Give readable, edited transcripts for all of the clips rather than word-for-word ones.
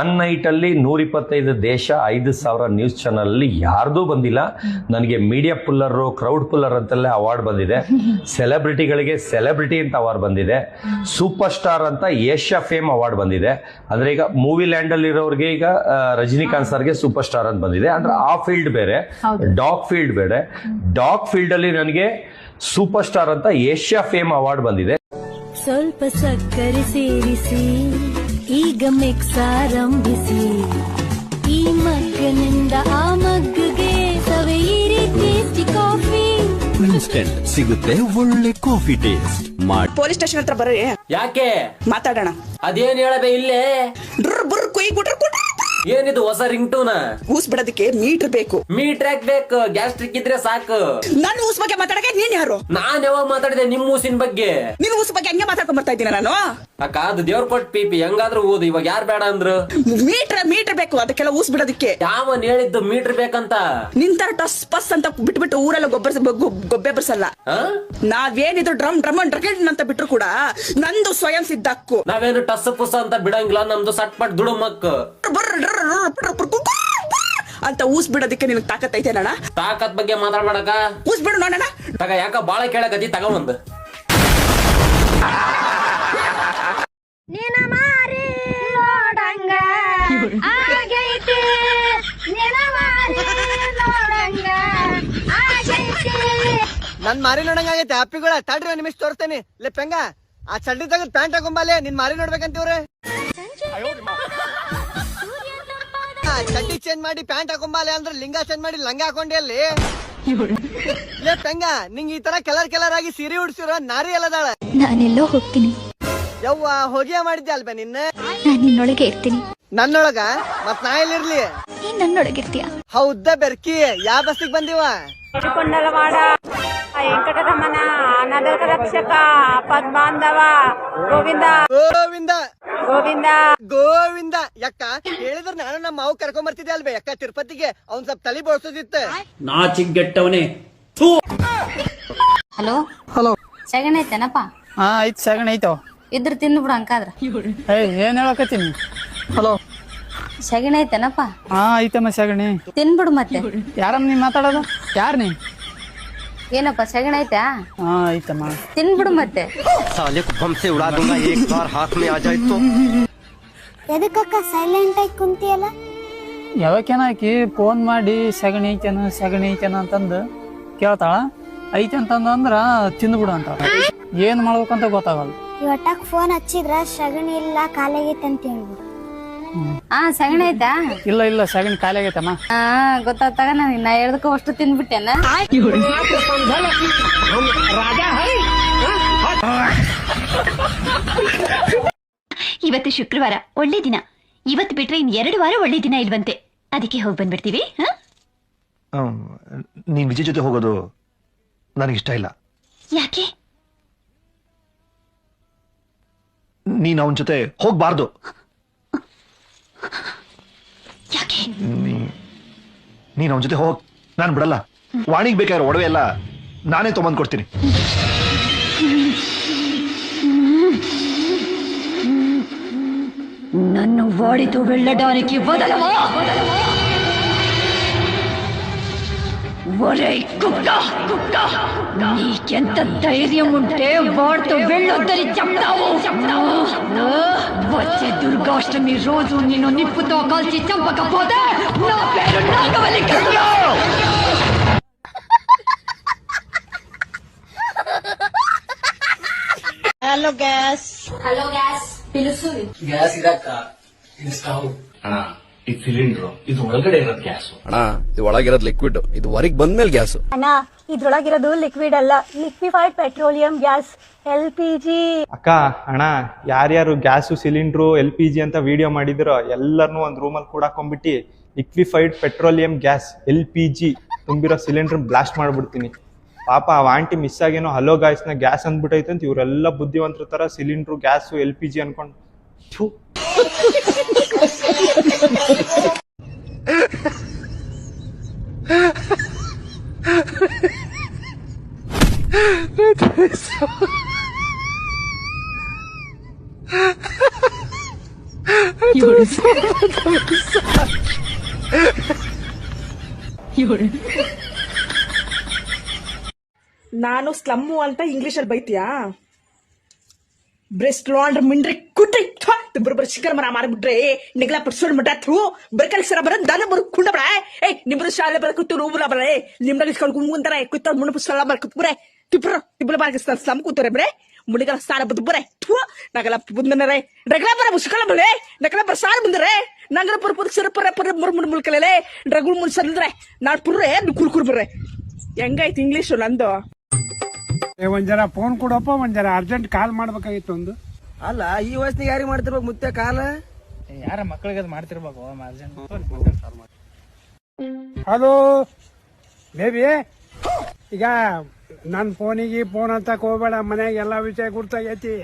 One night ಅಲ್ಲಿ 125 ದೇಶ 5,000 news channel ಅಲ್ಲಿ ಯಾರ್ದೂ ಬಂದಿಲ್ಲ. ನನಗೆ ಮೀಡಿಯಾ ಪುಲ್ಲರ್, ಕ್ರೌಡ್ ಪುಲ್ಲರ್ ಅಂತೆಲ್ಲ ಅವಾರ್ಡ್ ಬಂದಿದೆ. ಸೆಲೆಬ್ರಿಟಿಗಳಿಗೆ ಸೆಲೆಬ್ರಿಟಿ ಅಂತ ಅವಾರ್ಡ್ ಬಂದಿದೆ. ಸೂಪರ್ ಸ್ಟಾರ್ ಅಂತ ಏಷ್ಯಾ ಫೇಮ್ ಅವಾರ್ಡ್ ಬಂದಿದೆ. ಅಂದ್ರೆ ಈಗ ಮೂವಿ ಲ್ಯಾಂಡ್ ಅಲ್ಲಿ ಇರೋರಿಗೆ ಈಗ ರಜನಿಕಾಂತ್ ಸರ್ಗೆ ಸೂಪರ್ ಸ್ಟಾರ್ ಅಂತ ಬಂದಿದೆ. ಅಂದ್ರೆ ಆ ಫೀಲ್ಡ್ ಬೇರೆ, ಡಾಗ್ ಫೀಲ್ಡ್ ಬೇರೆ. ಡಾಗ್ ಫೀಲ್ಡ್ ಅಲ್ಲಿ ನನಗೆ ಸೂಪರ್ ಸ್ಟಾರ್ ಅಂತ ಏಷ್ಯಾ ಫೇಮ್ ಅವಾರ್ಡ್ ಬಂದಿದೆ. ಸ್ವಲ್ಪ ಸಕ್ಕರೆ ಸೇರಿಸಿ ಈಗ ಮಿಕ್ಸ್ ಆರಂಭಿಸಿ, ಈ ಮಗ್ಗನಿಂದ ಆ ಮಗ್ಗಗೆ ಸವೆಯಿರಿ ಟೇಸ್ಟಿ ಕಾಫಿ. ಇನ್ಸ್ಟೆಂಟ್ ಸಿಗುತ್ತೆ ಒಳ್ಳೆ ಕಾಫಿ ಟೇಸ್ಟ್. ಪೊಲೀಸ್ ಸ್ಟೇಷನ್ ಹತ್ರ ಬರ್ರಿ. ಯಾಕೆ ಮಾತಾಡೋಣ. ಅದೇನ್ ಹೇಳಬೇ ಇಲ್ಲೇ? ಏನಿದು ಹೊಸ ರಿಂಗ್ ಟೂನ್? ಊಸ್ ಬಿಡೋದಕ್ಕೆ ಮೀಟರ್ ಬೇಕು. ಮೀಟರ್ ಯಾಕೆ ಬೇಕು? ಗ್ಯಾಸ್ಟ್ರಿಕ್ ಇದ್ರೆ ಸಾಕು. ನಾನು ಊಸ್ ಬಗ್ಗೆ ಮಾತಾಡಕ್ಕೆ ನೀನ್ ಯಾರು? ನಾನ್ ಯಾವಾಗ ಮಾತಾಡಿದೆ ನಿಮ್ ಊಸಿನ ಬಗ್ಗೆ? ನಿನ್ ಊಸ್ ಬಗ್ಗೆ ಹಂಗೆ ಮಾತಾಡ್ಕೊಂಡ್ ಬರ್ತಾ ಇದ್ದೀನಿ ನಾನು. ಅಕ್ಕ ಅದು ದೇವ್ರ ಕೊಟ್ ಪಿಪಿ, ಹೆಂಗಾದ್ರೂ ಓದು. ಇವಾಗ ಯಾರು ಬೇಡ ಅಂದ್ರು? ಮೀಟರ್ ಬೇಕು ಅದಕ್ಕೆಲ್ಲ ಊಸ್ ಬಿಡೋದಕ್ಕೆ. ಯಾವನ್ ಹೇಳಿದ್ದು ಮೀಟರ್ ಬೇಕಂತ? ನಿಂತರ ಟಸ್ ಪಸ್ ಅಂತ ಬಿಟ್ಬಿಟ್ಟು ಊರೆಲ್ಲ ಗೊಬ್ಬೆ ಬರ್ಸಲ್ಲ. ನಾವೇನಿದ್ರು ಡ್ರಮ್ ಅಂತ ಬಿಟ್ರು ಕೂಡ ನಂದು ಸ್ವಯಂ ಸಿದ್ಧ ಹಕ್ಕು. ನಾವೇನು ಟಸ್ ಪುಸ್ ಅಂತ ಬಿಡಂಗಿಲ್ಲ. ನಮ್ದು ಸಟ್ ಪಟ್ ದುಡುಮಕ್ ಅಂತ ಊಸ್ ಬಿಡೋದಕ್ಕೆ ನಿನಗೆ ತಾಕತ್ ಐತೆ ಅಣ್ಣ? ತಾಕತ್ ಬಗ್ಗೆ ಮಾತಾಡ್ಬೇಡಕ. ಊಸ್ ಬಿಡು ನೋಡೋಣ. ತಗ ಯಾಕ ಬಾಳ ಕೇಳಕತಿ, ತಗೊಂಡ್ ನನ್ ಮಾರಿ ನೋಡಂಗ ಆಗೈತೆ. ಹಪ್ಪಿಗಳ ತಡ್ರಿ ಒಂದ್ ನಿಮಿಷ ತೋರಿಸ್ತೇನೆ. ಲೇ ಪೆಂಗ, ಆ ಚಡ್ಡಿ ತಗದ್ ಪ್ಯಾಂಟ್ ಹಾಕೊಂಬಾಲೆ. ನಿನ್ ಮಾರಿ ನೋಡ್ಬೇಕಂತೀವ್ರೆ. ಚಡ್ಡಿ ಚೇಂಜ್ ಮಾಡಿ ಪ್ಯಾಂಟ್ ಹಾಕೊಂಬಾಲೆ ಅಂದ್ರೆ ಲಿಂಗ ಚೇಂಜ್ ಮಾಡಿ ಲಂಗ ಹಾಕೊಂಡಿ ಅಲ್ಲಿ. ಲೇ ಪೆಂಗ, ನಿಂಗ್ ಈ ತರ ಕಲರ್ ಆಗಿ ಸೀರೆ ಉಡ್ಸಿರೋ ನಾರಿ ಎಲ್ಲದಾಳ. ನಾನೆಲ್ಲೋ ಹೋಗ್ತೀನಿ. ಯವ್ವ ಹೋಗಿಯ ಮಾಡಿದ್ದೆ ಅಲ್ಬೆ ನಿನ್ನ. ನಾನು ನಿನ್ನೊಳಗೆ ಇರ್ತೀನಿ. ನನ್ನೊಳಗ ಮತ್ ನಾ ಎಲ್ಲಿರ್ಲಿ? ನೀನ್ ನನ್ನೊಳಗಿರ್ತೀಯ. ಹೌದ ಬೆರ್ಕಿ, ಯಾವ ಬಸ್ಸಿಗೆ ಬಂದಿವ? ಕೊಂಡಲವಾಡ ವೆಂಕಟರಮಣ ಅನಾಥ ರಕ್ಷಕ ಪದ್ಮಾಂಧವ ಗೋವಿಂದ ಗೋವಿಂದ ಗೋವಿಂದ ಗೋವಿಂದ. ಯಕ್ಕ ಹೇಳಿದ್ರ ನಾನು ನಮ್ಮ ಮಾವು ಕರ್ಕೊಂಡ್ ಬರ್ತಿದ್ದೆ ಅಲ್ವೇ ಯಕ್ಕ ತಿರುಪತಿಗೆ. ಅವ್ನ್ ಸ್ವಲ್ಪ ತಲೆ ಬೋಳ್ಸೋದಿತ್ತು. ನಾಚಿಗೆಟ್ಟವನೇ. ಹಲೋ ಹಲೋ, ಸಗಣಿ ಐತೆನಪ್ಪ? ಹಾ ಐತ್ ಸಗಣಿ ಐತವ. ಇದ್ರ ತಿಂದು ಬಿಡು ಅಂಕಾದ್ರ. ಏನ್ ಹೇಳಕತ್ತೀನಿ? ಹಲೋ, ಸಗಣಿ ಐತೆನಪ್ಪ? ಹಾ ಐತಮ್ಮ ಸಗಣಿ. ತಿನ್ಬಿಡು ಮತ್ತೆ. ಯಾರಮ್ಮ ನೀ ಮಾತಾಡೋದು? ಯಾರ್ ನೀ? ಏನಪ್ಪ ಸಗಣಿ ಐತಾ? ಹಾ ಐತಮ್ಮ. ತಿನ್ಬಿಡು ಮತ್ತೆ. ಎದಕ್ಕಕ್ಕ ಸೈಲೆಂಟ್ ಆಗಿ ಕುಂತಿಯಲ್ಲ? ಯಾವಕ್ಕೇನಾಕಿ ಫೋನ್ ಮಾಡಿ ಸಗಣಿ ಐತೇನ ಅಂತಂದು ಕೇಳ್ತಾಳ. ಐತೆ ಅಂತಂದ್ರ ತಿಂದ್ಬಿಡು ಅಂತ. ಏನ್ ಮಾಡ್ಬೇಕಂತ ಗೊತ್ತಾಗಲ್ಲ. ಇವತ್ತಾಗ ಫೋನ್ ಹಚ್ಚಿದ್ರ ಸಗಣಿ ಇಲ್ಲ ಖಾಲಿಯಾಗೈತೆ ಅಂತ ಹೇಳ್ಬಿಡು. ಹಾ ಸಗಣಿ ಐತಾ? ಇಲ್ಲ ಸಗಣಿ ಖಾಲಿ ಆಗೈತಮ್ಮ. ಹಾ ಗೊತ್ತಾಗ ನಾ ಹೇಳ್ದಕ್ಕ ಅಷ್ಟು ತಿನ್ಬಿಟ್ಟೆನ. ಇವತ್ತು ಶುಕ್ರವಾರ, ಒಳ್ಳೆ ದಿನ. ಇವತ್ತು ಬಿಟ್ರೆ ಇನ್ 2 ವಾರ ಒಳ್ಳೆ ದಿನ ಇಲ್ವಂತೆ. ಅದಕ್ಕೆ ಹೋಗಿ ಬಂದ್ಬಿಡ್ತೀವಿ. ನೀನ್ ವಿಜಯ್ ಜೊತೆ ಹೋಗೋದು ನನಗಿಷ್ಟ ಇಲ್ಲ. ಯಾಕೆ? ನೀನ್ ಅವನ ಜೊತೆ ಹೋಗ್ಬಾರ್ದು. ಯಾಕೆ? ನೀನ್ ಅವನ ಜೊತೆ ಹೋಗ್, ನಾನ್ ಬಿಡಲ್ಲ. ವಾಣಿಗ್ ಬೇಕಾಗಿರೋ ಒಡವೆ ಎಲ್ಲ ನಾನೇ ತೊಗೊಂಡ್ ಕೊಡ್ತೀನಿ. నన్ను వాడితో వెళ్ళడానికి వదలవా? ఒరేయ్ కుక్క, నీకెంత ధైర్యం ఉంటే వాడితో వెళ్ళొద్దని చెప్తావు? వచ్చే దుర్గాష్టమి రోజు నిన్ను నిప్పుతో కాల్చి చంపకపోతే నా పేరు నాగవల్లి కృష్ణ. హలో గ్యాస్ పిలుస్తుంది. ಗ್ಯಾಸ್ ಇದಕ್ಕ ಇದು ಸ್ಟವ್ ಅಣ್ಣ. ಈ ಸಿಲಿಂಡರ್ ಇದು ಒಳಗಡೆ ಇರೋದು ಗ್ಯಾಸ್ ಅಣ್ಣ. ಇದು ಒಳಗಿರೋದು ಲಿಕ್ವಿಡ್, ಇದು ಹೊರಗೆ ಬಂದ್ಮೇಲೆ ಗ್ಯಾಸ್. ಅಣ್ಣ ಇದ್ರೊಳಗಿರೋದು ಲಿಕ್ವಿಡ್ ಅಲ್ಲ, ಲಿಕ್ವಿಫೈಡ್ ಪೆಟ್ರೋಲಿಯಂ ಗ್ಯಾಸ್, LPG. ಅಕ್ಕ ಅಣ್ಣ, ಯಾರ್ಯಾರು ಗ್ಯಾಸು ಸಿಲಿಂಡ್ರು LPG ಅಂತ ವಿಡಿಯೋ ಮಾಡಿದಿರೋ ಎಲ್ಲರನ್ನೂ ಒಂದ್ ರೂಮಲ್ಲಿ ಕೂಡ ಹಾಕೊಂಡ್ಬಿಟ್ಟು ಲಿಕ್ವಿಫೈಡ್ ಪೆಟ್ರೋಲಿಯಂ ಗ್ಯಾಸ್ LPG ತುಂಬಿರೋ ಸಿಲಿಂಡರ್ ಬ್ಲಾಸ್ಟ್ ಮಾಡ್ಬಿಡ್ತೀನಿ. ಪಾಪ ಆ ಆಂಟಿ ಮಿಸ್ ಆಗೇನೋ ಹಲೋ ಗಾಯ್ಸ್ನ ಗ್ಯಾಸ್ ಅಂದ್ಬಿಟ್ಟೈತೆ ಅಂತ ಇವರೆಲ್ಲ ಬುದ್ಧಿವಂತರ ತರ ಸಿಲಿಂಡ್ರು ಗ್ಯಾಸು LPG ಅನ್ಕೊಂಡು You're ನಾನು ಸ್ಲಮ್ಮು ಅಂತ ಇಂಗ್ಲಿಷ್ ಅಲ್ಲಿ ಬೈತೀಯಾ? ಬ್ರೆಸ್ಟ್ ಲಾಂಡ್ರ್ ಮಿಂಡ್ರಿ ಕುಟ್ರಿ ಬರೋಬ್ಬರ ಶಿಖರ್ ಮರ ಮಾರ್ಬಿಟ್ರೆ ನಿಗ್ಲ ಪಡ್ಸೋಡ್ ಮಟ್ಟ ಥೂ ಬರ್ಕಲ್ ಸರ ಬರ ದನ ಬರು ಕುಂಡ ಬರ ನಿಮ್ರ ಶಾಲೆ ಬರ ಕುತ್ತು ರೂಬುಲ ಬರ ನಿಮ್ನ ಇಸ್ಕೊಂಡು ಮುಂದರೆ ಕುತ್ತ ಮುಣ ಪುಸ್ತಲ ಬರ ಕುತ್ಬರೆ ತಿಪ್ರ ತಿಬ್ಲ ಬಾಗಿಸ್ತಾರ ಸ್ಲಮ್ ಕೂತಾರೆ ಬರೆ ಮುಳಿಗಲ ಸಾರ ಬದು ಬರೆ ಥೂ ನಗಲ ಬುಂದನರೆ ರಗಲ ಬರ ಮುಸ್ಕಲ ಬಲೆ ನಗಲ ಬರ ಸಾರ ಬಂದರೆ ನಗಲ ಪರ ಪರ ಸರ ಪರ ಪರ ಮುರ್ ಮುರ್ ಮುಲ್ಕಲೇ ರಗುಲ್ ಮುಲ್ಸಂದ್ರೆ ನಾಡ್ ಪುರ್ರೆ ಕುಲ್ಕುರ್ ಬರ್ರೆ ಹೆಂಗಾಯ್ತು ಇಂಗ್ಲಿಷ್ ನಂದು? ಒಂದ್ ಜರ ಫೋನ್ ಕೊಡಪ್ಪ, ಒಂದ್ ಜರ ಅರ್ಜೆಂಟ್ ಕಾಲ್ ಮಾಡ್ಬೇಕಾಗಿತ್ತು ಒಂದು. ಅಲ್ಲ ಈ ವಯಸ್ಸಿನಾಗ ಯಾರಿಗೆ ಮಾಡ್ತಿರ್ಬೇಕು ಮುತ್ತೆ ಕಾಲ? ಯಾರ ಮಕ್ಕಳಿಗೆ ಅದು ಮಾಡ್ತಿರ್ಬೇಕು ಅರ್ಜೆಂಟ್. ಹಲೋ ಬೇಬಿ, ಈಗ ನನ್ ಫೋನಿಗೆ ಫೋನ್ ಅಂತ ಹೋಗ್ಬೇಡ, ಮನ್ಯಾಗ ಎಲ್ಲಾ ವಿಷಯ ಗುರ್ತಾಗೈತಿ.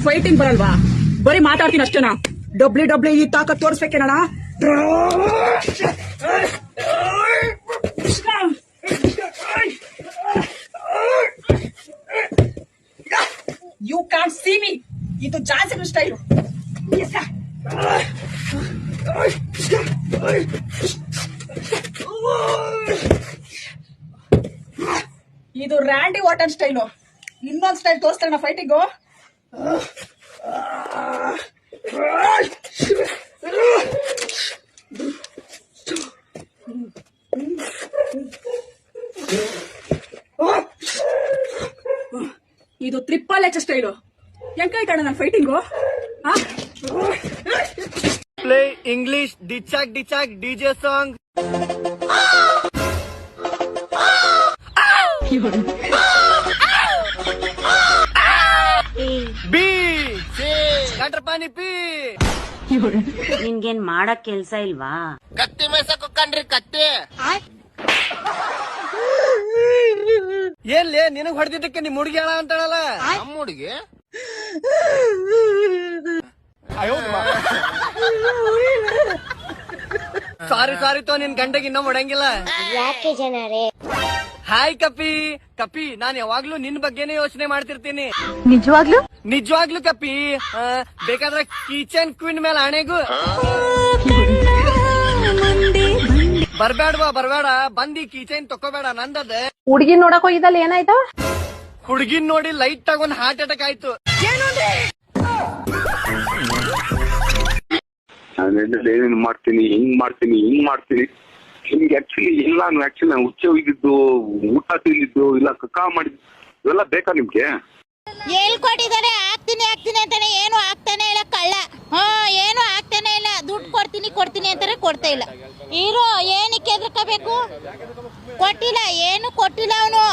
ಫೈಟಿಂಗ್ ಬರಲ್ವಾ? ಬರೀ ಮಾತಾಡ್ತೀನಿ ಅಷ್ಟೇನಾ? WWE ತಾಕತ್ ತೋರಿಸ್ಬೇಕೇನಣ್ಣ? You can see me. ಇದು ಜಾನ್ಸನ್ ಸ್ಟೈಲು. ಇದು ರ್ಯಾಂಡಿ ವಾಟನ್ ಸ್ಟೈಲು. ಇನ್ನೊಂದು ಸ್ಟೈಲ್ ತೋರಿಸ್ತಾನ ಫೈಟಿಂಗು. ಇದು ಟ್ರಿಪಲ್ ಎಚ್ ಸ್ಟೈಲು. ಹೆಂಗಾಯ್ತಣ್ಣ ನನ್ನ ಫೈಟಿಂಗು? ಪ್ಲೇ ಇಂಗ್ಲಿಷ್ ಡಿಚಾಕ್ ಡಿಚಾಕ್ ಡಿಜೆ ಸಾಂಗ್. ಬಿ ಗಟ್ರ ಪಾನಿ ಪಿ. ನಿನ್ಗೇನ್ ಮಾಡಕ್ ಕೆಲ್ಸ ಇಲ್ವಾ? ಕತ್ತಿ ಮೇಸಕ್ ಕಣ್ರಿ ಕತ್ತಿ. ಏನ್ಲೇ ನಿನಗ್ ಹೊಡೆದಿದ್ದಕ್ಕೆ ನಿಮ್ ಹುಡುಗಿ ಹೇಳ ಅಂತಾಳಲ್ಲ? ನಮ್ಮ ಹುಡುಗಿ ಸಾರಿ ಸಾರಿ ತೋ, ನಿನ್ ಗಂಡಗೆ ಇನ್ನೂ ಹೊಡಂಗಿಲ್ಲ. ಯಾಕೆ ಜನರೇ? ಹಾಯ್ ಕಪಿ. ಕಪಿ, ನಾನ್ ಯಾವಾಗ್ಲೂ ನಿನ್ ಬಗ್ಗೆನೇ ಯೋಚನೆ ಮಾಡ್ತಿರ್ತೀನಿ. ನಿಜವಾಗ್ಲೂ? ನಿಜವಾಗ್ಲೂ ಕಪಿ. ಬೇಕಾದ್ರೆ ಕಿಚನ್ ಕ್ವೀನ್ ಮೇಲೆ ಆಣೆಗೂ. ಬರ್ಬೇಡ ಬಂದಿ ಕಿಚನ್ ತಕೋಬೇಡ, ನಂದದ. ಹುಡ್ಗಿ ನೋಡಕ್ ಹೋಗಿದ್ದಲ್ಲ, ಏನಾಯ್ತು? ಹುಡ್ಗಿನ್ ನೋಡಿ ಲೈಟ್ ಆಗಿ ಒಂದ್ ಹಾರ್ಟ್ ಅಟ್ಯಾಕ್ ಆಯ್ತು. ಏನೇನ್ ಮಾಡ್ತೀನಿ, ಹಿಂಗ್ ಮಾಡ್ತೀನಿ. ನಿಮ್ಗೆ ಆಕ್ಚುಲಿ ಇಲ್ಲ, ಆಕ್ಚುಲಿ ನಾನು ಹುಚ್ಚ ಹೋಗಿದ್ದು, ಊಟ ತಿಂದಿದ್ದು, ಇಲ್ಲ ಕಕ್ಕ ಮಾಡಿದ್ದು, ಇವೆಲ್ಲ ಬೇಕಾ ನಿಮ್ಗೆ? ಹೇಳ್ಕೊಟ್ಟಿದ್ದಾರೆ ಆಗ್ತೀನಿ ಅಂತಾನೆ, ಏನು ಆಗ್ತಾನೆ ಇಲ್ಲ ಕಳ್ಳ. ಏನು ಆಗ್ತಾನೆ ಇಲ್ಲ. ದುಡ್ಡು ಕೊಡ್ತೀನಿ ಅಂತಾರೆ, ಕೊಡ್ತಾ ಇಲ್ಲ. ಹೀರೋ ಏನಕ್ಕೆ ಎದ್ರಕೋಬೇಕು? ಏನು ಕೊಟ್ಟಿಲ್ಲ ಅವನು.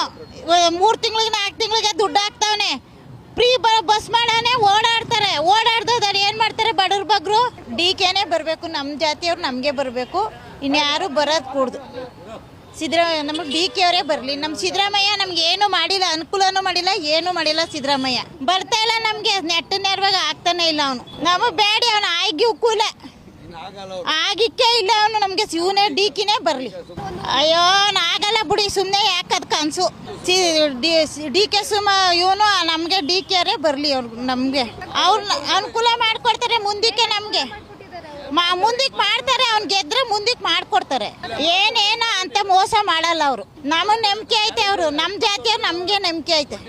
3 ತಿಂಗಳಿಗೆ 4 ತಿಂಗಳಿಗೆ ದುಡ್ಡು ಹಾಕ್ತಾವನೆ. ಫ್ರೀ ಬಸ್ ಮಾಡಾನೆ, ಓಡಾಡ್ದದ ಏನ್ ಮಾಡ್ತಾರೆ ಬಡವ್ರ ಬಗ್ರು? ಡಿಕೆನೆ ಬರ್ಬೇಕು, ನಮ್ ಜಾತಿಯವ್ರು ನಮ್ಗೆ ಬರ್ಬೇಕು, ಇನ್ಯಾರು ಬರೋದ್ ಕೂಡ್ದು. ಸಿದ್ದರಾಮಯ್ಯ ನಮಗೆ ಡಿಕೆ ಅವರೇ ಬರ್ಲಿ. ನಮ್ ಸಿದ್ದರಾಮಯ್ಯ ನಮ್ಗೆ ಏನು ಮಾಡಿಲ್ಲ, ಅನುಕೂಲನೂ ಮಾಡಿಲ್ಲ, ಏನು ಮಾಡಿಲ್ಲ. ಸಿದ್ದರಾಮಯ್ಯ ಬರ್ತಾ ಇಲ್ಲ ನಮ್ಗೆ, ನೆಟ್ಟ ನೇರವಾಗಿ ಆಗ್ತಾನೆ ಇಲ್ಲ ಅವನು. ನಮಗ್ ಬೇಡಿ, ಅವನು ಆಗಿ ಕೂಲ ಆಗಿಕ್ಕೆ ಇಲ್ಲ ಅವನು. ನಮ್ಗೆ ಇವನೇ ಡಿಕಿನೇ ಬರ್ಲಿ. ಅಯ್ಯೋ ಆಗಲ್ಲ ಬಿಡಿ, ಸುಮ್ನೆ ಯಾಕದ್ ಕನ್ಸು. ಡಿಕೆ ಸುಮ್ಮ ಇವನು ನಮ್ಗೆ ಡಿಕೆ ಅವರೇ ಬರ್ಲಿ. ಅವ್ರು ನಮ್ಗೆ ಅವ್ರ ಅನುಕೂಲ ಮಾಡ್ಕೊಡ್ತಾರೆ ಮುಂದಕ್ಕೆ. ನಮ್ಗೆ ಮುಂದಕ್ಕೆ ಮಾಡ್ತಾರೆ, ಅವ್ನ್ ಗೆದ್ರೆ ಮುಂದಕ್ಕೆ ಮಾಡ್ಕೊಡ್ತಾರೆ. ಏನೇನ ಅಂತ ಮೋಸ ಮಾಡಲ್ಲ ಅವರು. ನಮಗ್ ನಂಬಿಕೆ ಐತೆ, ಅವರು ನಮ್ ಜಾತಿಯವ್ರು ನಮ್ಗೆ ನಂಬಿಕೆ ಐತೆ.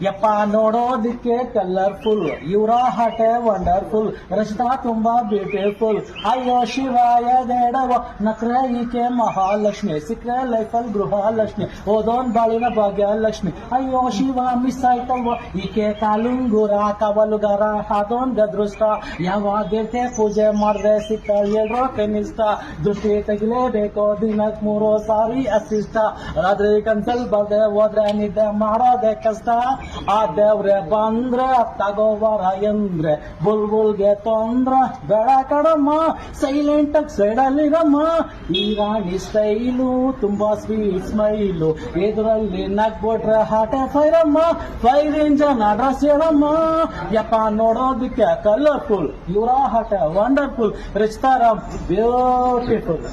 ಯಪ್ಪ ನೋಡೋದಿಕ್ಕೆ ಕಲರ್ಫುಲ್, ಇವರ ಹಾಟೆ ವಂಡರ್ಫುಲ್, ರಚನಾ ತುಂಬಾ ಬ್ಯೂಟಿಫುಲ್. ಅಯ್ಯೋ ಶಿವಾಯ ದೇಡವ ನಕ್ರೆ ಈಕೆ ಮಹಾಲಕ್ಷ್ಮಿ, ಸಿಕ್ರೆ ಲೈಫಲ್ ಗೃಹಲಕ್ಷ್ಮಿ, ಓದೋನ್ ಬಾಳಿನ ಭಾಗ್ಯಲಕ್ಷ್ಮಿ. ಅಯ್ಯೋ ಶಿವ ಮಿಸ್ ಆಯ್ತಲ್ವ ಈಕೆ ಕಾಲುಂಗುರ, ಕವಲುಗಾರ ಹಾದೋನ್ ಗದೃಷ್ಟ. ಯಾವಾಗೈತೆ ಪೂಜೆ ಮಾಡ್ದೆ ಸಿಕ್ಕ ಎಲ್ರೋ ಕನಿಷ್ಠ, ದೃಷ್ಟಿ ತೆಗಿಲೇಬೇಕು ದಿನಕ್ 3 ಸಾರಿ ಅಸಿಷ್ಟ. ರಾತ್ರಿ ಕನ್ಸಲ್ ಬರ್ದೆ ಹೋದ್ರೆ ನಿದ್ದೆ ಮಾಡೋದೆ ಕಷ್ಟ. ಆ ದೇವ್ರೆ ಬಂದ್ರೆ ತಗೋವರ ಎಂದ್ರೆ ಬುಲ್ಬುಲ್ಗೆ ತೊಂದ್ರೆ ಬೇಡ ಕಣಮ್ಮ, ಸೈಲೆಂಟ್ ಆಗಿ ಸೈಡಲ್ಲಿರಮ್ಮ. ಈ ರಾಣಿ ಸ್ಟೈಲು ತುಂಬಾ ಸ್ವೀಟ್ ಸ್ಮೈಲು, ಇದರಲ್ಲಿ ನಗ್ಬಿಟ್ರೆ ಹಾಟೆ ಫೈರಮ್ಮ. ಫೈರ್ ಇಂಜನ್ ಅಡ್ರೆಸ್ ಹೇಳಮ್ಮ. ಯಪ್ಪ ನೋಡೋದಕ್ಕೆ ಕಲರ್ಫುಲ್, ಇವರ ಹಾಟೆ ವಂಡರ್ಫುಲ್, ರಿಚ್ತಾರಾಮ್ ಬ್ಯೂಟಿಫುಲ್.